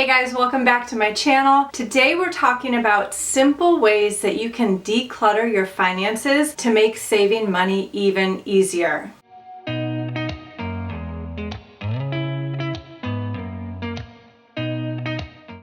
Hey guys, welcome back to my channel. Today we're talking about simple ways that you can declutter your finances to make saving money even easier.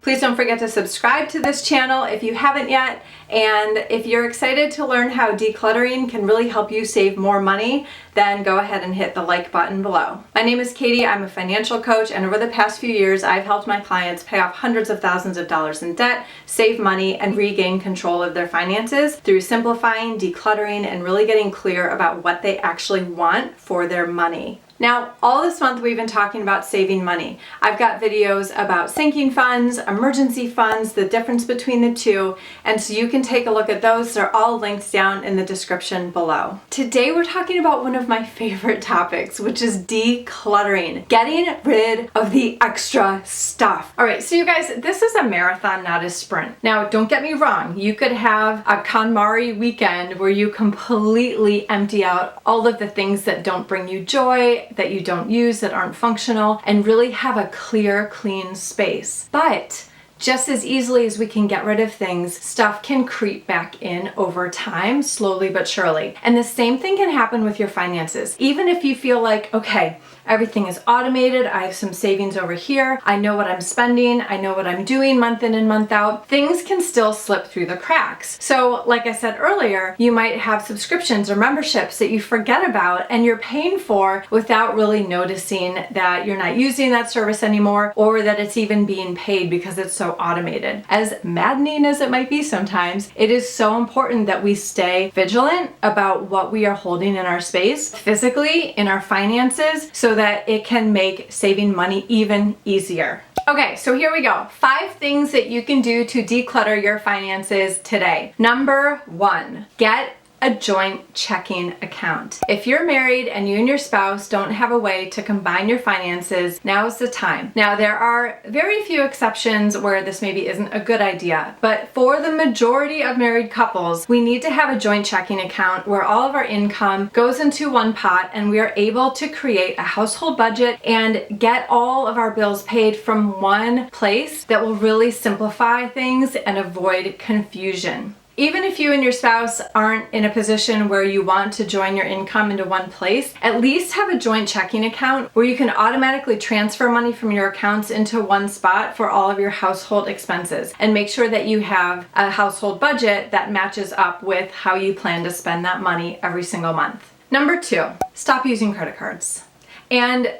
Please don't forget to subscribe to this channel if you haven't yet, and if you're excited to learn how decluttering can really help you save more money, then go ahead and hit the like button below. My name is Katie, I'm a financial coach, and over the past few years I've helped my clients pay off hundreds of thousands of dollars in debt, save money, and regain control of their finances through simplifying, decluttering, and really getting clear about what they actually want for their money. Now, all this month we've been talking about saving money. I've got videos about sinking funds, emergency funds, the difference between the two, and so you can take a look at those. They're all linked down in the description below. Today we're talking about one of my favorite topics, which is decluttering, getting rid of the extra stuff. All right, so you guys, this is a marathon, not a sprint. Now, don't get me wrong. You could have a KonMari weekend where you completely empty out all of the things that don't bring you joy, that you don't use, that aren't functional, and really have a clear, clean space. But just as easily as we can get rid of things, stuff can creep back in over time, slowly but surely. And the same thing can happen with your finances. Even if you feel like, okay, everything is automated, I have some savings over here, I know what I'm spending, I know what I'm doing month in and month out, things can still slip through the cracks. So like I said earlier, you might have subscriptions or memberships that you forget about and you're paying for without really noticing that you're not using that service anymore, or that it's even being paid because it's so automated. As maddening as it might be sometimes, it is so important that we stay vigilant about what we are holding in our space, physically, in our finances, so that it can make saving money even easier. Okay, so here we go. 5 things that you can do to declutter your finances today. Number 1, get a joint checking account. If you're married and you and your spouse don't have a way to combine your finances, now is the time. Now, there are very few exceptions where this maybe isn't a good idea, but for the majority of married couples, we need to have a joint checking account where all of our income goes into one pot and we are able to create a household budget and get all of our bills paid from one place that will really simplify things and avoid confusion. Even if you and your spouse aren't in a position where you want to join your income into one place, at least have a joint checking account where you can automatically transfer money from your accounts into one spot for all of your household expenses, and make sure that you have a household budget that matches up with how you plan to spend that money every single month. Number 2, stop using credit cards. And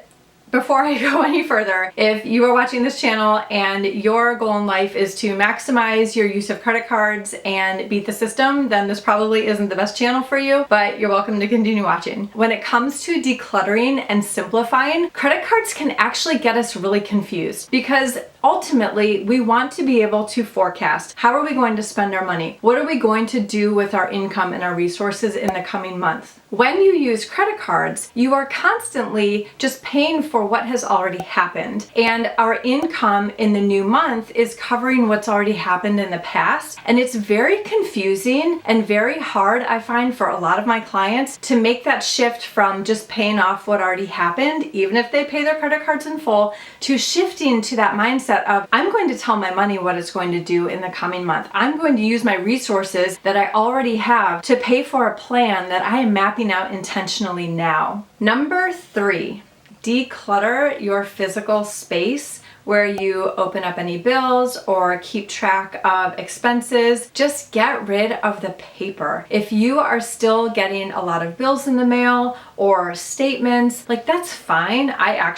before I go any further, if you are watching this channel and your goal in life is to maximize your use of credit cards and beat the system, then this probably isn't the best channel for you, but you're welcome to continue watching. When it comes to decluttering and simplifying, credit cards can actually get us really confused, because ultimately we want to be able to forecast how are we going to spend our money? What are we going to do with our income and our resources in the coming month? When you use credit cards, you are constantly just paying for what has already happened, and our income in the new month is covering what's already happened in the past, and it's very confusing and very hard, I find, for a lot of my clients to make that shift from just paying off what already happened, even if they pay their credit cards in full, to shifting to that mindset of, I'm going to tell my money what it's going to do in the coming month. I'm going to use my resources that I already have to pay for a plan that I am mapping out intentionally now. Number 3, declutter your physical space where you open up any bills or keep track of expenses. Just get rid of the paper. If you are still getting a lot of bills in the mail or statements, like, that's fine. I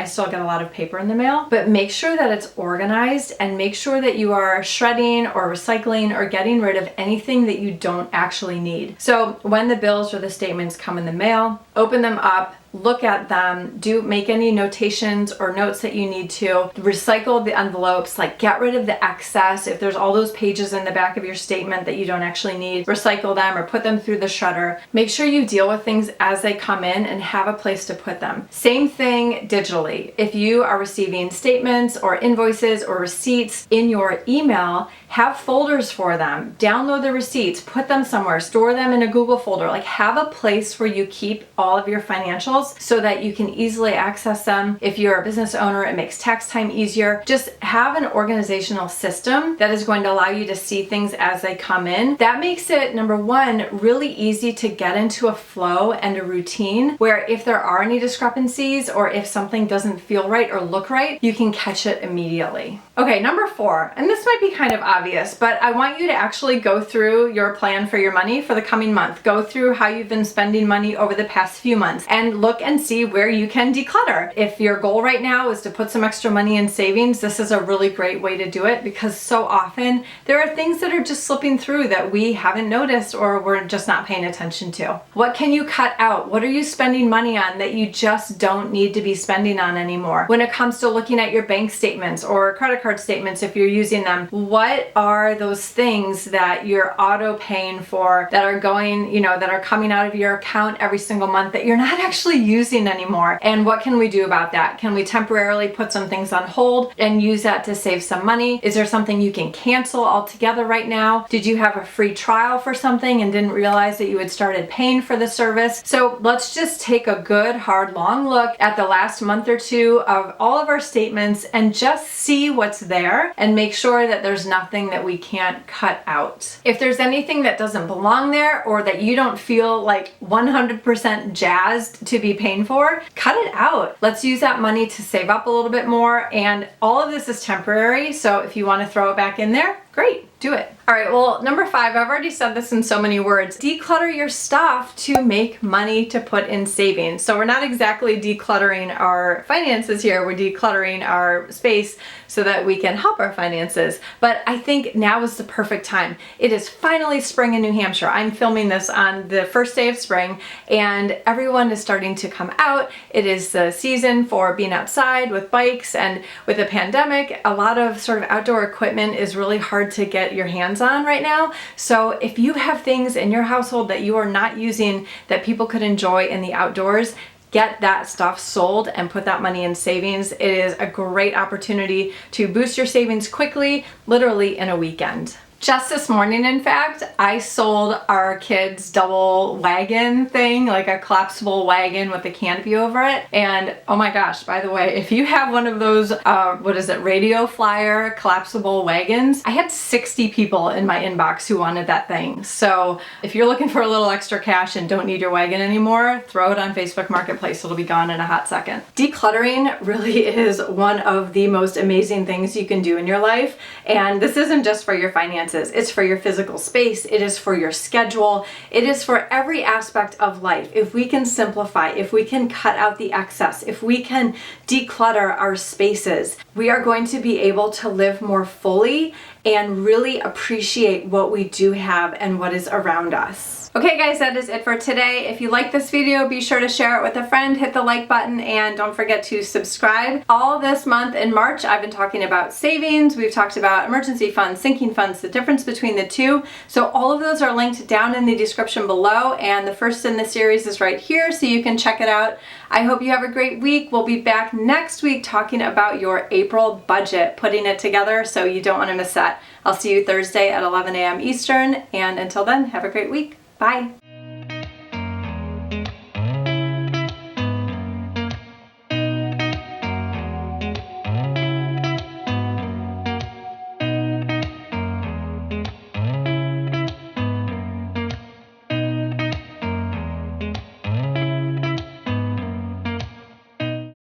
still get a lot of paper in the mail, but make sure that it's organized and make sure that you are shredding or recycling or getting rid of anything that you don't actually need. So when the bills or the statements come in the mail, open them up, look at them, make any notations or notes that you need to, recycle the envelopes, like get rid of the excess. If there's all those pages in the back of your statement that you don't actually need, recycle them or put them through the shredder. Make sure you deal with things as they come in and have a place to put them. Same thing digitally. If you are receiving statements or invoices or receipts in your email, have folders for them. Download the receipts, put them somewhere, store them in a Google folder. Like, have a place where you keep all of your financials so that you can easily access them. If you're a business owner, it makes tax time easier. Just have an organizational system that is going to allow you to see things as they come in. That makes it, number one, really easy to get into a flow and a routine where if there are any discrepancies or if something doesn't feel right or look right, you can catch it immediately. Okay, number 4, and this might be kind of obvious, but I want you to actually go through your plan for your money for the coming month. Go through how you've been spending money over the past few months and look and see where you can declutter. If your goal right now is to put some extra money in savings, this is a really great way to do it, because so often there are things that are just slipping through that we haven't noticed or we're just not paying attention to. What can you cut out? What are you spending money on that you just don't need to be spending on anymore? When it comes to looking at your bank statements or credit card statements, if you're using them, what are those things that you're auto paying for that are going, that are coming out of your account every single month that you're not actually using anymore? And what can we do about that? Can we temporarily put some things on hold and use that to save some money? Is there something you can cancel altogether right now? Did you have a free trial for something and didn't realize that you had started paying for the service? So let's just take a good, hard, long look at the last month or two of all of our statements and just see what's there and make sure that there's nothing that we can't cut out. If there's anything that doesn't belong there or that you don't feel like 100% jazzed to be paying for, cut it out. Let's use that money to save up a little bit more, and all of this is temporary, so if you want to throw it back in there, great, do it. All right, well, number 5, I've already said this in so many words. Declutter your stuff to make money to put in savings. So we're not exactly decluttering our finances here, we're decluttering our space so that we can help our finances. But I think now is the perfect time. It is finally spring in New Hampshire. I'm filming this on the first day of spring and everyone is starting to come out. It is the season for being outside with bikes, and with the pandemic, a lot of sort of outdoor equipment is really hard to get your hands on right now. So if you have things in your household that you are not using that people could enjoy in the outdoors, get that stuff sold and put that money in savings. It is a great opportunity to boost your savings quickly, literally in a weekend. Just this morning, in fact, I sold our kids' double wagon thing, like a collapsible wagon with a canopy over it. And oh my gosh, by the way, if you have one of those, radio flyer collapsible wagons, I had 60 people in my inbox who wanted that thing. So if you're looking for a little extra cash and don't need your wagon anymore, throw it on Facebook Marketplace. It'll be gone in a hot second. Decluttering really is one of the most amazing things you can do in your life. And this isn't just for your finances. It's for your physical space. It is for your schedule. It is for every aspect of life. If we can simplify, if we can cut out the excess, if we can declutter our spaces, we are going to be able to live more fully and really appreciate what we do have and what is around us. Okay guys, that is it for today. If you like this video, be sure to share it with a friend, hit the like button, and don't forget to subscribe. All this month in March, I've been talking about savings. We've talked about emergency funds, sinking funds, the difference between the two. So all of those are linked down in the description below, and the first in the series is right here, so you can check it out. I hope you have a great week. We'll be back next week talking about your April budget, putting it together, so you don't want to miss that. I'll see you Thursday at 11 a.m. Eastern, and until then, have a great week. Bye.